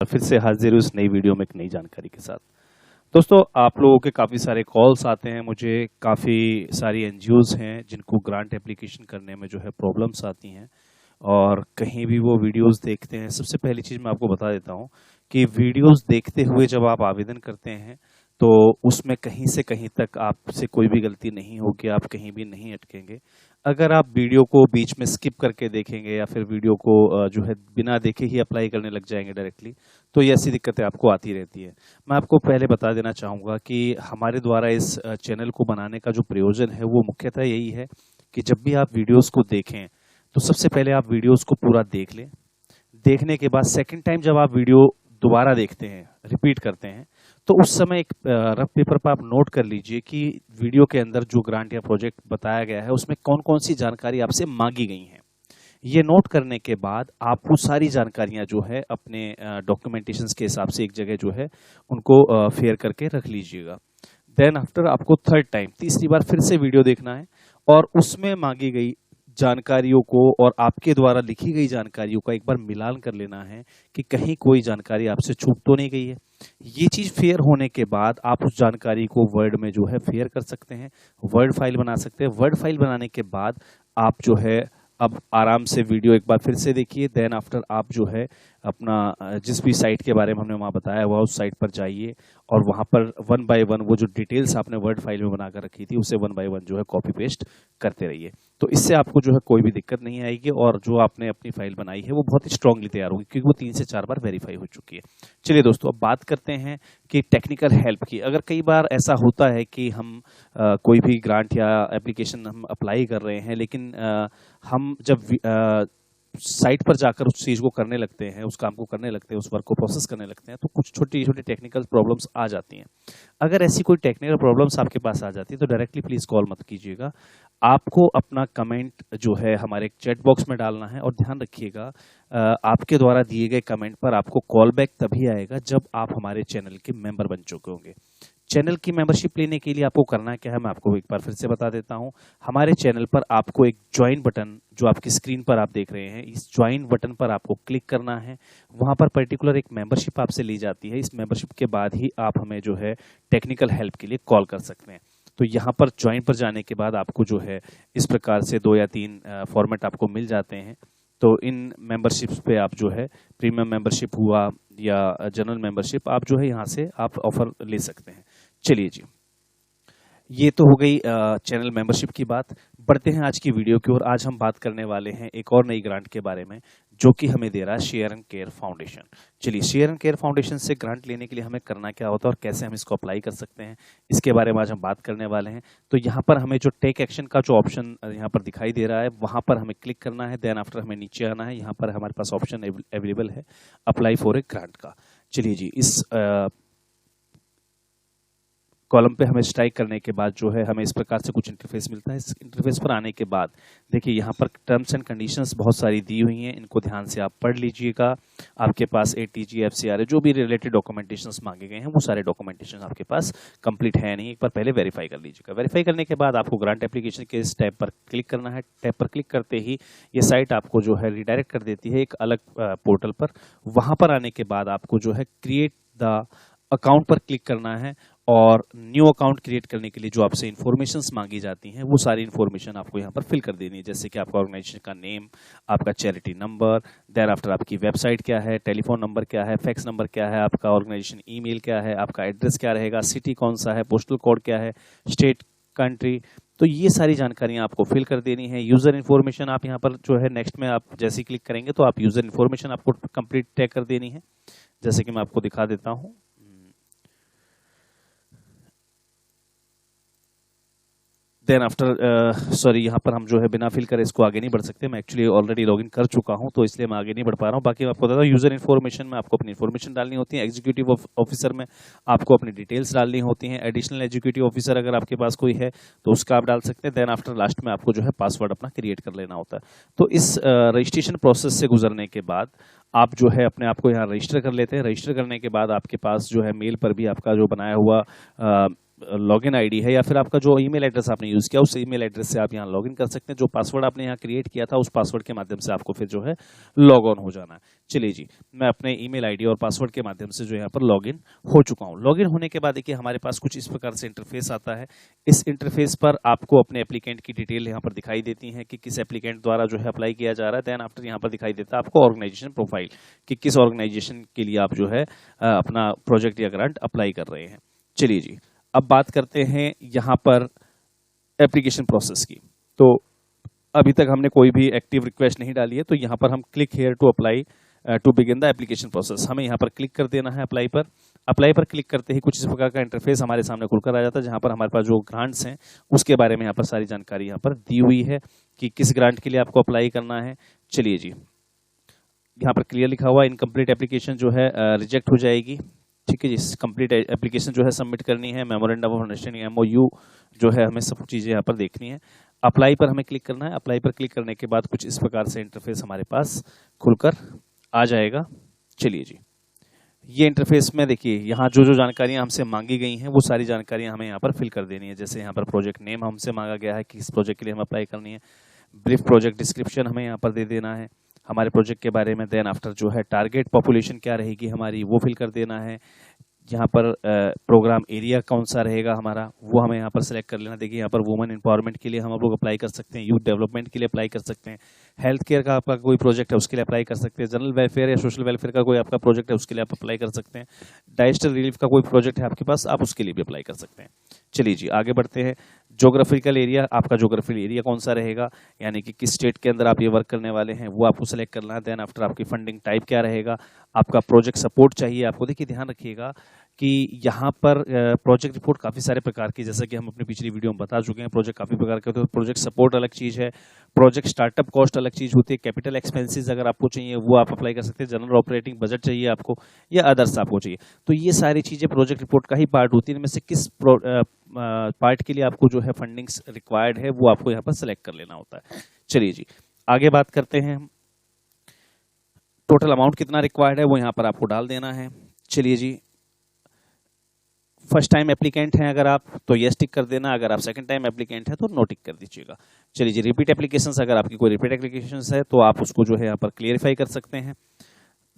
फिर से हाजिर हूँ इस नई वीडियो में एक नई जानकारी के साथ। दोस्तों, आप लोगों के काफ़ी सारे कॉल्स आते हैं मुझे, काफ़ी सारी एनजीओज हैं जिनको ग्रांट एप्लीकेशन करने में जो है प्रॉब्लम्स आती हैं और कहीं भी वो वीडियोस देखते हैं। सबसे पहली चीज़ मैं आपको बता देता हूँ कि वीडियोस देखते हुए जब आप आवेदन करते हैं तो उसमें कहीं से कहीं तक आपसे कोई भी गलती नहीं होगी, आप कहीं भी नहीं अटकेंगे। अगर आप वीडियो को बीच में स्किप करके देखेंगे या फिर वीडियो को जो है बिना देखे ही अप्लाई करने लग जाएंगे डायरेक्टली, तो ये ऐसी दिक्कतें आपको आती रहती है। मैं आपको पहले बता देना चाहूँगा कि हमारे द्वारा इस चैनल को बनाने का जो प्रयोजन है वो मुख्यतः यही है कि जब भी आप वीडियोस को देखें तो सबसे पहले आप वीडियोस को पूरा देख लें। देखने के बाद सेकंड टाइम जब आप वीडियो दोबारा देखते हैं, रिपीट करते हैं, तो उस समय एक रफ पेपर पर आप नोट कर लीजिए कि वीडियो के अंदर जो ग्रांट या प्रोजेक्ट बताया गया है उसमें कौन कौन सी जानकारी आपसे मांगी गई है। ये नोट करने के बाद आप वो सारी जानकारियां जो है अपने डॉक्यूमेंटेशंस के हिसाब से एक जगह जो है उनको फेयर करके रख लीजिएगा। देन आफ्टर आपको थर्ड टाइम, तीसरी बार फिर से वीडियो देखना है और उसमें मांगी गई जानकारियों को और आपके द्वारा लिखी गई जानकारियों का एक बार मिलान कर लेना है कि कहीं कोई जानकारी आपसे छूट तो नहीं गई है। ये चीज फेयर होने के बाद आप उस जानकारी को वर्ड में जो है फेयर कर सकते हैं, वर्ड फाइल बना सकते हैं। वर्ड फाइल बनाने के बाद आप जो है अब आराम से वीडियो एक बार फिर से देखिए। देन आफ्टर आप जो है अपना जिस भी साइट के बारे में हमने वहाँ बताया हुआ उस साइट पर जाइए और वहाँ पर वन बाय वन वो जो डिटेल्स आपने वर्ड फाइल में बनाकर रखी थी उसे वन बाय वन जो है कॉपी पेस्ट करते रहिए। तो इससे आपको जो है कोई भी दिक्कत नहीं आएगी और जो आपने अपनी फाइल बनाई है वो बहुत ही स्ट्रांगली तैयार होगी क्योंकि वो 3 से 4 बार वेरीफाई हो चुकी है। चलिए दोस्तों, अब बात करते हैं कि टेक्निकल हेल्प की। अगर कई बार ऐसा होता है कि हम कोई भी ग्रांट या एप्लीकेशन हम अप्लाई कर रहे हैं लेकिन हम जब साइट पर जाकर उस चीज को करने लगते हैं, उस काम को करने लगते हैं, उस वर्क को प्रोसेस करने लगते हैं तो कुछ छोटी छोटी टेक्निकल प्रॉब्लम्स आ जाती हैं। अगर ऐसी कोई टेक्निकल प्रॉब्लम्स आपके पास आ जाती है तो डायरेक्टली प्लीज कॉल मत कीजिएगा। आपको अपना कमेंट जो है हमारे चैट बॉक्स में डालना है और ध्यान रखिएगा आपके द्वारा दिए गए कमेंट पर आपको कॉल बैक तभी आएगा जब आप हमारे चैनल के मेंबर बन चुके होंगे। चैनल की मेंबरशिप लेने के लिए आपको करना क्या है मैं आपको एक बार फिर से बता देता हूं। हमारे चैनल पर आपको एक ज्वाइन बटन जो आपकी स्क्रीन पर आप देख रहे हैं, इस ज्वाइन बटन पर आपको क्लिक करना है। वहां पर पर्टिकुलर एक मेंबरशिप आपसे ली जाती है। इस मेंबरशिप के बाद ही आप हमें जो है टेक्निकल हेल्प के लिए कॉल कर सकते हैं। तो यहाँ पर ज्वाइन पर जाने के बाद आपको जो है इस प्रकार से 2 या 3 फॉर्मेट आपको मिल जाते हैं। तो इन मेंबरशिप्स पे आप जो है प्रीमियम मेंबरशिप हुआ या जनरल मेंबरशिप, आप जो है यहाँ से आप ऑफर ले सकते हैं। चलिए जी, ये तो हो गई चैनल मेंबरशिप की बात। बढ़ते हैं आज की वीडियो की ओर। आज हम बात करने वाले हैं एक और नई ग्रांट के बारे में जो कि हमें दे रहा है शेयर एंड केयर फाउंडेशन। चलिए, शेयर एंड केयर फाउंडेशन से ग्रांट लेने के लिए हमें करना क्या होता है और कैसे हम इसको अप्लाई कर सकते हैं, इसके बारे में आज हम बात करने वाले हैं। तो यहाँ पर हमें जो टेक एक्शन का जो ऑप्शन यहाँ पर दिखाई दे रहा है वहां पर हमें क्लिक करना है। देन आफ्टर हमें नीचे आना है। यहाँ पर हमारे पास ऑप्शन अवेलेबल है अप्लाई फॉर ए ग्रांट का। चलिए जी, इस कॉलम पे हमें स्ट्राइक करने के बाद जो है हमें इस प्रकार से कुछ इंटरफेस मिलता है। इस इंटरफेस पर आने के बाद देखिए यहाँ पर टर्म्स एंड कंडीशंस बहुत सारी दी हुई हैं, इनको ध्यान से आप पढ़ लीजिएगा। आपके पास ATG FCRA जो भी रिलेटेड डॉक्यूमेंटेशंस मांगे गए हैं वो सारे डॉक्यूमेंटेशन आपके पास कंप्लीट है नहीं, एक बार पहले वेरीफाई कर लीजिएगा। वेरीफाई करने के बाद आपको ग्रांट एप्लीकेशन के इस टैब पर क्लिक करना है। टैब पर क्लिक करते ही ये साइट आपको जो है रिडायरेक्ट कर देती है एक अलग पोर्टल पर। वहां पर आने के बाद आपको जो है क्रिएट द अकाउंट पर क्लिक करना है और न्यू अकाउंट क्रिएट करने के लिए जो आपसे इन्फॉर्मेशंस मांगी जाती हैं वो सारी इन्फॉर्मेशन आपको यहाँ पर फिल कर देनी है। जैसे कि आपका ऑर्गेनाइजेशन का नेम, आपका चैरिटी नंबर, देन आफ्टर आपकी वेबसाइट क्या है, टेलीफोन नंबर क्या है, फैक्स नंबर क्या है, आपका ऑर्गेनाइजेशन ईमेल क्या है, आपका एड्रेस क्या रहेगा, सिटी कौन सा है, पोस्टल कोड क्या है, स्टेट, कंट्री। तो ये सारी जानकारियां आपको फिल कर देनी है। यूजर इन्फॉर्मेशन आप यहाँ पर जो है नेक्स्ट में आप जैसे क्लिक करेंगे तो आप यूजर इन्फॉर्मेशन आपको कंप्लीट टैग कर देनी है। जैसे कि मैं आपको दिखा देता हूँ। देन आफ्टर सॉरी, यहाँ पर हम जो है बिना फिल करे इसको आगे नहीं बढ़ सकते। मैं एक्चुअली ऑलरेडी लॉगिन कर चुका हूँ तो इसलिए मैं आगे नहीं बढ़ पा रहा हूँ। बाकी मैं आपको बताता हूँ, यूजर इन्फॉर्मेशन में आपको अपनी इन्फॉर्मेशन डालनी होती है। एग्जीक्यूटिव ऑफिसर में आपको अपनी डिटेल्स डालनी होती हैं। एडिशनल एग्जीक्यूटिव ऑफिसर अगर आपके पास कोई है तो उसका आप डाल सकते हैं। देन आफ्टर लास्ट में आपको जो है पासवर्ड अपना क्रिएट कर लेना होता है। तो इस रजिस्ट्रेशन प्रोसेस से गुजरने के बाद आप जो है अपने आप को यहाँ रजिस्टर कर लेते हैं। रजिस्टर करने के बाद आपके पास जो है मेल पर भी आपका जो बनाया हुआ लॉगिन आईडी है या फिर आपका जो ईमेल एड्रेस आपने यूज़ किया उस ईमेल एड्रेस से आप यहाँ लॉगिन कर सकते हैं। जो पासवर्ड आपने यहाँ क्रिएट किया था उस पासवर्ड के माध्यम से आपको फिर जो है लॉग ऑन हो जाना है। चलिए जी, मैं अपने ईमेल आईडी और पासवर्ड के माध्यम से जो यहाँ पर लॉगिन हो चुका हूँ। लॉगिन होने के बाद देखिए हमारे पास कुछ इस प्रकार से इंटरफेस आता है। इस इंटरफेस पर आपको अपने एप्लीकेंट की डिटेल यहाँ पर दिखाई देती है कि किस एप्लीकेंट द्वारा जो है अप्लाई किया जा रहा है। देन आफ्टर यहाँ पर दिखाई देता है आपको ऑर्गेनाइजेशन प्रोफाइल कि किस ऑर्गेनाइजेशन के लिए आप जो है अपना प्रोजेक्ट या ग्रांट अप्लाई कर रहे हैं। चलिए जी, अब बात करते हैं यहाँ पर एप्लीकेशन प्रोसेस की। तो अभी तक हमने कोई भी एक्टिव रिक्वेस्ट नहीं डाली है, तो यहाँ पर हम click here to apply to begin the application process, हमें यहाँ पर क्लिक कर देना है अप्लाई पर। अप्लाई पर क्लिक करते ही कुछ इस प्रकार का इंटरफेस हमारे सामने खुलकर आ जाता है, जहाँ पर हमारे पास जो ग्रांट्स हैं उसके बारे में यहाँ पर सारी जानकारी यहाँ पर दी हुई है कि किस ग्रांट के लिए आपको अप्लाई करना है। चलिए जी, यहाँ पर क्लियर लिखा हुआ इनकम्प्लीट एप्लीकेशन जो है रिजेक्ट हो जाएगी। ठीक है जी, कंप्लीट एप्लीकेशन जो है सबमिट करनी है, मेमोरेंडम ऑफ अंडरस्टैंडिंग MOU जो है हमें सब चीज़ें यहाँ पर देखनी है। अप्लाई पर हमें क्लिक करना है। अप्लाई पर क्लिक करने के बाद कुछ इस प्रकार से इंटरफेस हमारे पास खुलकर आ जाएगा। चलिए जी, ये इंटरफेस में देखिए यहाँ जो जो जानकारियाँ हमसे मांगी गई हैं वो सारी जानकारियाँ हमें यहाँ पर फिल कर देनी है। जैसे यहाँ पर प्रोजेक्ट नेम हमसे मांगा गया है कि किस प्रोजेक्ट के लिए हम अप्लाई करनी है। ब्रीफ प्रोजेक्ट डिस्क्रिप्शन हमें यहाँ पर दे देना है हमारे प्रोजेक्ट के बारे में। देन आफ्टर जो है टारगेट पॉपुलेशन क्या रहेगी हमारी वो फिल कर देना है। यहाँ पर प्रोग्राम एरिया कौन सा रहेगा हमारा वो हमें यहाँ पर सेलेक्ट कर लेना। देखिए यहाँ पर वुमेन एम्पावरमेंट के लिए हम लोग अप्लाई कर सकते हैं, यूथ डेवलपमेंट के लिए अप्लाई कर सकते हैं, हेल्थ केयर का आपका कोई प्रोजेक्ट है उसके लिए अप्लाई कर सकते हैं, जनरल वेलफेयर या सोशल वेलफेयर का कोई आपका प्रोजेक्ट है उसके लिए आप अप्लाई कर सकते हैं, डाइजेस्टर रिलीफ का कोई प्रोजेक्ट है आपके पास आप उसके लिए भी अप्लाई कर सकते हैं। चलिए जी, आगे बढ़ते हैं। जोग्राफिकल एरिया, आपका जोग्राफिकल एरिया कौन सा रहेगा, यानी कि किस स्टेट के अंदर आप ये वर्क करने वाले हैं वो आपको सेलेक्ट करना है। देन आफ्टर आपकी फंडिंग टाइप क्या रहेगा, आपका प्रोजेक्ट सपोर्ट चाहिए आपको। देखिए ध्यान रखिएगा कि यहाँ पर प्रोजेक्ट रिपोर्ट काफ़ी सारे प्रकार की, जैसा कि हम अपनी पिछली वीडियो में बता चुके हैं, प्रोजेक्ट काफ़ी प्रकार के होते हैं। प्रोजेक्ट सपोर्ट अलग चीज़ है, प्रोजेक्ट स्टार्टअप कॉस्ट अलग चीज़ होती है, कैपिटल एक्सपेंसेस अगर आपको चाहिए वो आप अप्लाई कर सकते हैं, जनरल ऑपरेटिंग बजट चाहिए आपको या अदर्स आपको चाहिए। तो ये सारी चीज़ें प्रोजेक्ट रिपोर्ट का ही पार्ट होती है। इनमें से किस पार्ट के लिए आपको जो है फंडिंग्स रिक्वायर्ड है वो आपको यहाँ पर सेलेक्ट कर लेना होता है। चलिए जी, आगे बात करते हैं। टोटल अमाउंट कितना रिक्वायर्ड है वो यहाँ पर आपको डाल देना है। चलिए जी, फर्स्ट टाइम एप्लीकेंट हैं अगर आप तो यस टिक कर देना, अगर आप सेकंड टाइम एप्लीकेंट है तो नो टिक कर दीजिएगा। चलिए जी, रिपीट एप्लीकेशंस, अगर आपकी कोई रिपीट एप्लीकेशंस है तो आप उसको जो है यहाँ पर क्लियरिफाई कर सकते हैं।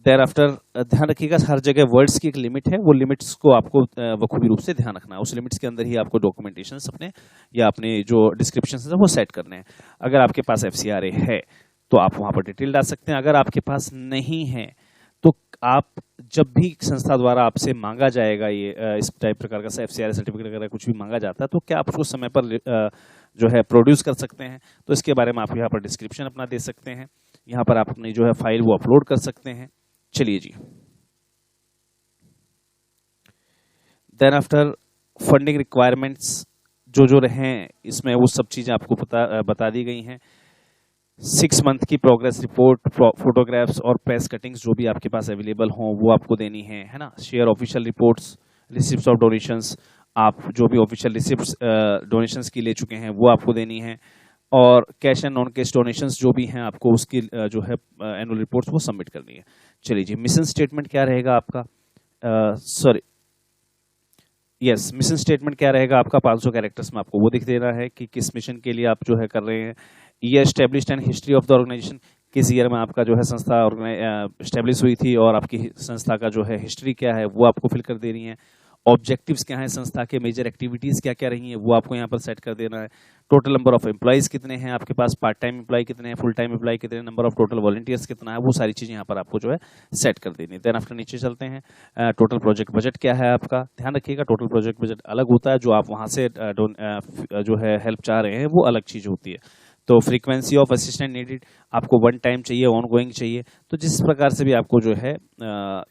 देयर आफ्टर ध्यान रखिएगा हर जगह वर्ड्स की एक लिमिट है, वो लिमिट्स को आपको बखूबी रूप से ध्यान रखना है। उस लिमिट्स के अंदर ही आपको डॉक्यूमेंटेशन अपने या अपने जो डिस्क्रिप्शन है वो सेट करने हैं। अगर आपके पास FCRA है तो आप वहां पर डिटेल डाल सकते हैं। अगर आपके पास नहीं है तो आप जब भी संस्था द्वारा आपसे मांगा जाएगा ये इस टाइप प्रकार का FCRA सर्टिफिकेट अगर कुछ भी मांगा जाता है तो क्या आप उसको समय पर जो है प्रोड्यूस कर सकते हैं, तो इसके बारे में आप यहाँ पर डिस्क्रिप्शन अपना दे सकते हैं। यहाँ पर आप अपनी जो है फाइल वो अपलोड कर सकते हैं। चलिए जी, देन आफ्टर फंडिंग रिक्वायरमेंट्स जो जो रहे इसमें वो सब चीज़ें आपको बता दी गई हैं। 6 मंथ की प्रोग्रेस रिपोर्ट, फोटोग्राफ्स और प्रेस कटिंग्स जो भी आपके पास अवेलेबल हों वो आपको देनी है ना। Share official reports, receipts of donations, आप जो भी ऑफिशियल रिसिप्ट्स डोनेशंस की ले चुके हैं वो आपको देनी है। और cash and non cash donations जो भी हैं आपको उसकी जो है एनुअल रिपोर्ट्स वो सबमिट करनी है। चलिए जी, मिशन स्टेटमेंट क्या रहेगा आपका, मिशन स्टेटमेंट क्या रहेगा आपका 500 कैरेक्टर्स में आपको वो दिख देना है कि किस मिशन के लिए आप जो है कर रहे हैं। Year established and history of the organization, किस ईयर में आपका जो है संस्था एस्टेब्लिश हुई थी और आपकी संस्था का जो है हिस्ट्री क्या है वो आपको फिल कर देनी है। ऑब्जेक्टिव्स क्या हैं संस्था के, मेजर एक्टिविटीज क्या क्या रही हैं वो आपको यहाँ पर सेट कर देना है। टोटल नंबर ऑफ एम्प्लॉइज कितने हैं आपके पास, पार्ट टाइम एम्प्लॉय कितने हैं, फुल टाइम एम्प्लॉय कितने, नंबर ऑफ टोटल वॉलंटियर्स कितना है, वो सारी चीजें यहाँ पर आपको जो है सेट कर देनी है। देन आफ्टर नीचे चलते हैं, टोटल प्रोजेक्ट बजट क्या है आपका। ध्यान रखिएगा टोटल प्रोजेक्ट बजट अलग होता है, जो आप वहां से जो है हेल्प चाह रहे हैं वो अलग चीज होती है। तो फ्रीक्वेंसी ऑफ असिस्टेंट नीडेड, आपको 1 टाइम चाहिए, ऑन गोइंग चाहिए, तो जिस प्रकार से भी आपको जो है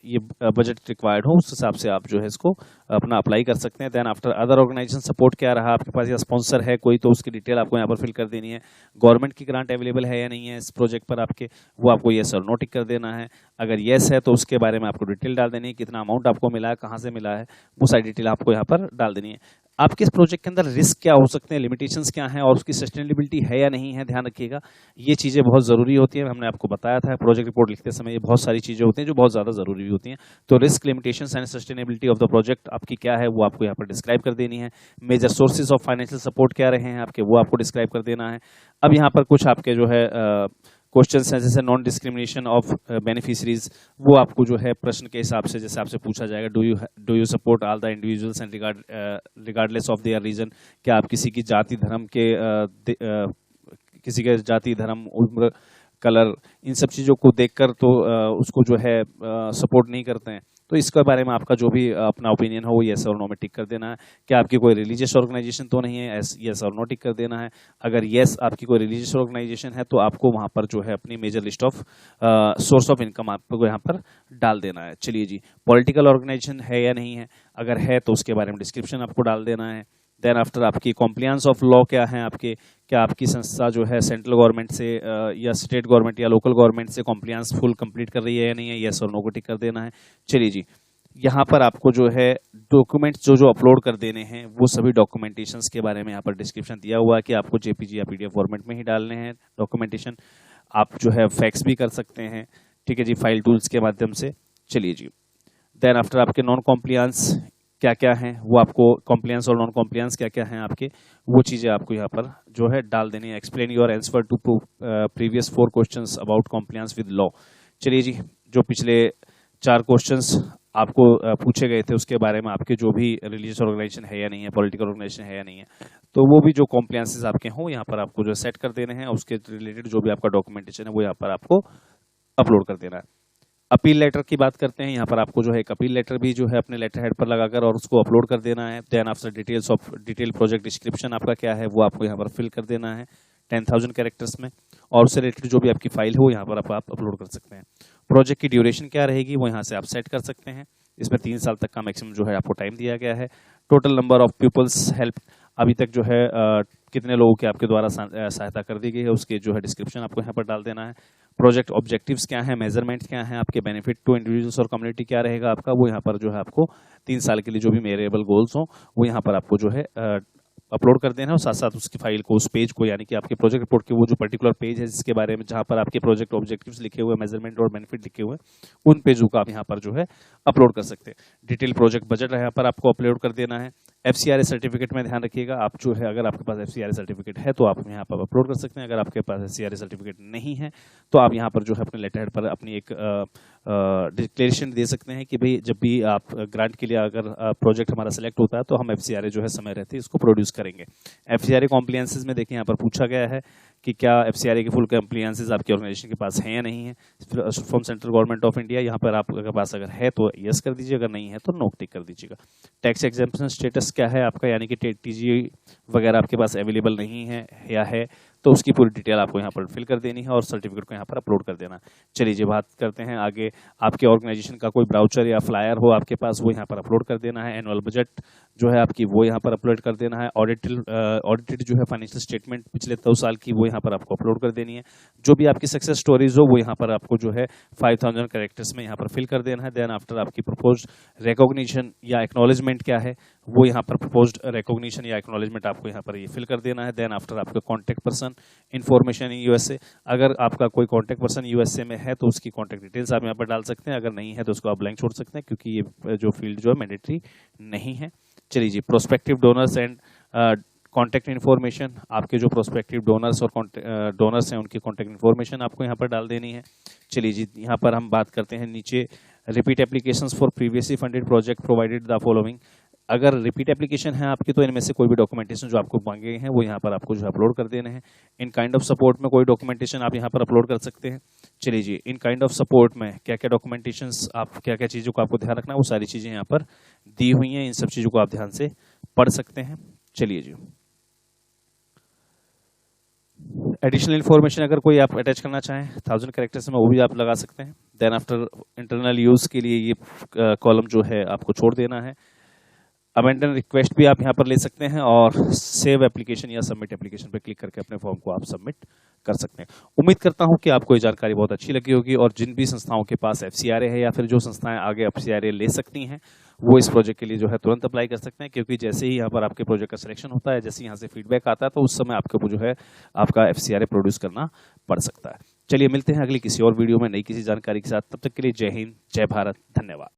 ये बजट रिक्वायर्ड हो उस हिसाब से आप जो है इसको अपना अप्लाई कर सकते हैं। Then after other organization support क्या रहा आपके पास, या स्पॉन्सर है कोई तो उसकी डिटेल आपको यहाँ पर फिल कर देनी है। गवर्नमेंट की ग्रांट अवेलेबल है या नहीं है इस प्रोजेक्ट पर आपके, वो आपको येस और नो टिक कर देना है। अगर येस है तो उसके बारे में आपको डिटेल डाल देनी है, कितना अमाउंट आपको मिला है, कहाँ से मिला है, वो सारी डिटेल आपको यहाँ पर डाल देनी है। आपके इस प्रोजेक्ट के अंदर रिस्क क्या हो सकते हैं, लिमिटेशंस क्या हैं और उसकी सस्टेनेबिलिटी है या नहीं है, ध्यान रखिएगा। ये चीज़ें बहुत ज़रूरी होती हैं, हमने आपको बताया था प्रोजेक्ट रिपोर्ट लिखते समय ये बहुत सारी चीज़ें होती हैं जो बहुत ज़्यादा ज़रूरी भी होती हैं। तो risk, limitations and sustainability of the project आपकी क्या है वो आपको यहाँ पर डिस्क्राइब कर देनी है। Major sources of financial support क्या रहे हैं आपके, वो आपको डिस्क्राइब कर देना है। अब यहाँ पर कुछ आपके जो है क्वेश्चंस हैं, जैसे नॉन डिस्क्रिमिनेशन ऑफ बेनिफिशरीज, वो आपको जो है प्रश्न के हिसाब से जैसे आपसे पूछा जाएगा, do you support all the individuals and regardless of their reason, क्या आप किसी की जाति धर्म के किसी के जाति धर्म उम्र कलर इन सब चीज़ों को देखकर तो उसको जो है सपोर्ट नहीं करते हैं। तो इसके बारे में आपका जो भी अपना ओपिनियन हो वो येस और नो में टिक कर देना है। क्या आपकी कोई रिलीजियस ऑर्गेनाइजेशन तो नहीं है, येस और नो टिक कर देना है। अगर येस आपकी कोई रिलीजियस ऑर्गेनाइजेशन है तो आपको वहाँ पर जो है अपनी major list of source of income आपको यहाँ पर डाल देना है। चलिए जी, पॉलिटिकल ऑर्गेनाइजेशन है या नहीं है, अगर है तो उसके बारे में डिस्क्रिप्शन आपको डाल देना है। देन आफ्टर आपकी कॉम्प्लियंस ऑफ लॉ क्या है आपके, क्या आपकी संस्था जो है सेंट्रल गवर्नमेंट से या स्टेट गवर्नमेंट या लोकल गवर्नमेंट से कॉम्प्लियंस फुल कंप्लीट कर रही है या नहीं है, येस और नो को टिक कर देना है। चलिए जी, यहाँ पर आपको जो है डॉक्यूमेंट्स जो अपलोड कर देने हैं वो सभी डॉक्यूमेंटेशंस के बारे में यहाँ पर डिस्क्रिप्शन दिया हुआ है कि आपको जेपीजी या पीडीएफ फॉर्मेट में ही डालने हैं डॉक्यूमेंटेशन। आप जो है फैक्स भी कर सकते हैं, ठीक है जी, फाइल टूल्स के माध्यम से। चलिए जी, देन आफ्टर आपके नॉन कॉम्प्लियंस क्या क्या हैं वो आपको, कॉम्प्लियंस और नॉन कॉम्प्लियंस क्या क्या हैं आपके, वो चीज़ें आपको यहाँ पर जो है डाल देनी है। Explain your answer to previous 4 questions about compliance with law. चलिए जी, जो पिछले 4 क्वेश्चंस आपको पूछे गए थे उसके बारे में आपके जो भी रिलीजियस ऑर्गेनाइजेशन है या नहीं है, पॉलिटिकल ऑर्गेनाइजेशन है या नहीं है, तो वो भी जो कॉम्प्लियंसेस आपके हों यहाँ पर आपको जो सेट कर देने हैं। उसके रिलेटेड जो भी आपका डॉक्यूमेंटेशन है वो यहाँ पर आपको अपलोड कर देना है। अपील लेटर की बात करते हैं, यहाँ पर आपको जो है एक अपील लेटर भी जो है अपने लेटर हेड पर लगाकर और उसको अपलोड कर देना है। Then after details of detail project description आपका क्या है वो आपको यहाँ पर फिल कर देना है 10,000 कैरेक्टर्स में, और उससे रिलेटेड जो भी आपकी फाइल है वो यहाँ पर आप अपलोड कर सकते हैं। प्रोजेक्ट की ड्यूरेशन क्या रहेगी वो यहाँ से आप सेट कर सकते हैं, इसमें 3 साल तक का मैक्सिमम जो है आपको टाइम दिया गया है। Total number of peoples help, अभी तक जो है कितने लोगों की आपके द्वारा सहायता कर दी गई है उसके जो है डिस्क्रिप्शन आपको यहाँ पर डाल देना है। प्रोजेक्ट ऑब्जेक्टिव्स क्या हैं, मेजरमेंट क्या हैं, आपके बेनिफिट टू इंडिविजुअल्स और कम्युनिटी क्या रहेगा आपका, वो यहाँ पर जो है आपको 3 साल के लिए जो भी मेजरेबल गोल्स हों वो यहाँ पर आपको जो है अपलोड कर देना है। और साथ साथ उसकी फाइल को, उस पेज को, यानी कि आपके प्रोजेक्ट रिपोर्ट के वो जो पर्टिकुलर पेज है जिसके बारे में जहाँ पर आपके प्रोजेक्ट ऑब्जेक्टिव्स लिखे हुए, मेजरमेंट और बेनिफिट लिखे हुए, उन पेजों का आप यहाँ पर जो है अपलोड कर सकते हैं। डिटेल प्रोजेक्ट बजट यहाँ पर आपको अपलोड कर देना है। FCRA सर्टिफिकेट में ध्यान रखिएगा, आप जो है अगर आपके पास FCRA सर्टिफिकेट है तो आप यहाँ पर अपलोड कर सकते हैं। अगर आपके पास FCRA सर्टिफिकेट नहीं है तो आप यहाँ पर जो है अपने लेटर हेड पर अपनी एक डिक्लेरेशन दे सकते हैं कि भाई जब भी आप ग्रांट के लिए अगर प्रोजेक्ट हमारा सेलेक्ट होता है तो हम FCRA जो है समय रहते इसको प्रोड्यूस करेंगे। FCRA कॉम्प्लियंसेस में देखिए यहाँ पर पूछा गया है कि क्या FCRA के फुल कॉम्प्लियंसेस आपके ऑर्गेनाइजेशन के पास हैं या नहीं है from central government of India. यहाँ पर आपके पास अगर है तो यस कर दीजिए, अगर नहीं है तो नो टिक कर दीजिएगा। टैक्स एग्जेम्पशन स्टेटस क्या है आपका, यानी कि TG वगैरह आपके पास अवेलेबल नहीं है या है तो उसकी पूरी डिटेल आपको यहाँ पर फिल कर देनी है और सर्टिफिकेट को यहाँ पर अपलोड कर देना। चलिए जी, बात करते हैं आगे। आपके ऑर्गेनाइजेशन का कोई ब्राउचर या फ्लायर हो आपके पास वो यहाँ पर अपलोड कर देना है। एनुअल बजट जो है आपकी वो यहाँ पर अपलोड कर देना है। ऑडिटेड जो है फाइनेंशियल स्टेटमेंट पिछले 2 साल की वो यहाँ पर आपको अपलोड कर देनी है। जो भी आपकी सक्सेस स्टोरीज हो वो यहाँ पर आपको जो है 5,000 कैरेक्टर्स में यहाँ पर फिल कर देना है। देन आफ्टर आपकी प्रपोज्ड रिकॉग्निशन या एक्नॉलेजमेंट क्या है वो यहाँ पर प्रपोज्ड रिकॉग्निशन या एक्नॉलेजमेंट आपको यहाँ पर ये फिल कर देना है। देन आफ्टर आपका contact person information in USA, अगर आपका कोई कॉन्टैक्ट पर्सन USA में है तो उसकी कॉन्टैक्ट डिटेल्स आप यहाँ पर डाल सकते हैं, अगर नहीं है तो उसको आप ब्लैंक छोड़ सकते हैं क्योंकि ये जो फील्ड जो है मैंडेटरी नहीं है। चलिए जी, prospective donors and contact information, आपके जो प्रोस्पेक्टिव डोनर्स और डोनर्स हैं उनकी कॉन्टैक्ट इन्फॉर्मेशन आपको यहाँ पर डाल देनी है। चलिए जी, यहाँ पर हम बात करते हैं नीचे repeat applications for previously funded project provided the following. अगर रिपीट एप्लीकेशन है आपकी तो इनमें से कोई भी डॉक्यूमेंटेशन जो आपको मांगे गए हैं वो यहाँ पर आपको जो अपलोड कर देने हैं। इन काइंड ऑफ सपोर्ट में कोई डॉक्यूमेंटेशन आप यहाँ पर अपलोड कर सकते हैं। चलिए जी, इन काइंड ऑफ सपोर्ट में क्या क्या डॉक्यूमेंटेशंस, आप क्या क्या चीज़ों को आपको ध्यान रखना है वो सारी चीज़ें यहाँ पर दी हुई हैं। इन सब चीज़ों को आप ध्यान से पढ़ सकते हैं। चलिए जी, एडिशनल इन्फॉर्मेशन अगर कोई आप अटैच करना चाहें 1000 कैरेक्टर्स में वो भी आप लगा सकते हैं। देन आफ्टर इंटरनल यूज़ के लिए ये कॉलम जो है आपको छोड़ देना है। अमेंडमेंट रिक्वेस्ट भी आप यहाँ पर ले सकते हैं और सेव एप्लीकेशन या सबमिट एप्लीकेशन पर क्लिक करके अपने फॉर्म को आप सबमिट कर सकते हैं। उम्मीद करता हूं कि आपको ये जानकारी बहुत अच्छी लगी होगी और जिन भी संस्थाओं के पास FCRA है या फिर जो संस्थाएं आगे FCRA ले सकती हैं वो इस प्रोजेक्ट के लिए जो है तुरंत अप्लाई कर सकते हैं, क्योंकि जैसे ही यहाँ पर आपके प्रोजेक्ट का सिलेक्शन होता है, जैसे यहाँ से फीडबैक आता है, तो उस समय आपको जो है आपका FCRA प्रोड्यूस करना पड़ सकता है। चलिए मिलते हैं अगली किसी और वीडियो में नई किसी जानकारी के साथ। तब तक के लिए जय हिंद, जय भारत, धन्यवाद।